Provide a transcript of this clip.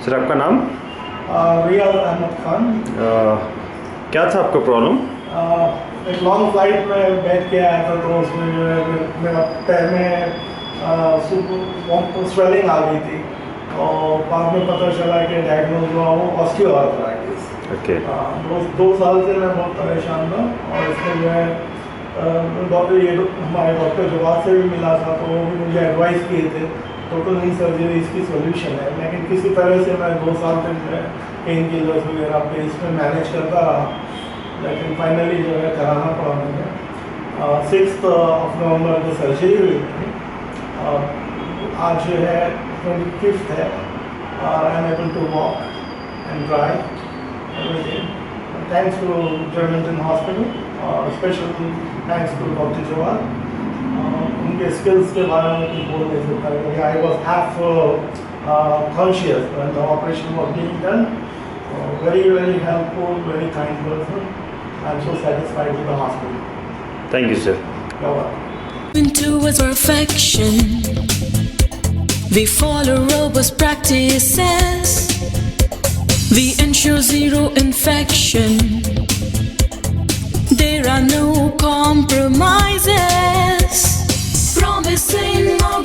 Sir आपका नाम? रियाज अहमद खान। क्या था आपका प्रॉब्लम? एक लॉन्ग फ्लाइट में बैठ के आया था, तो उसमें जो है मेरा पैर में स्वेलिंग आ गई थी, और बाद में पता चला कि डायग्नोज हुआ वो ऑस्टियोआर्थराइटिस। ओके। 2 साल से मैं बहुत परेशान था, और इसमें जो है हमारे डॉक्टर जवाद से भी मिला था, तो वो भी मुझे एडवाइस किए थे टोटल नी सर्जरी इसकी सोल्यूशन है। लेकिन किसी तरह से मैं 2 साल तक जो है पेन किलर्स वगैरह पे इसमें मैनेज करता रहा, लेकिन फाइनली जो है कराना पड़ा मुझे। 6 नवंबर को सर्जरी हुई थी। आज जो है 25 है, I am able to walk and drive everything, thanks to Germantown hospital, special thanks to doctor Jawad. उनके स्किल्स के बारे में कुछ बोल नहीं सकता, क्योंकि I was half conscious when the operation was being done. Very very helpful, very kind person. I am so satisfied with the hospital. Thank you sir. Jawad. Towards perfection, we follow robust practices. We ensure zero infection. There are no compromises. Promising more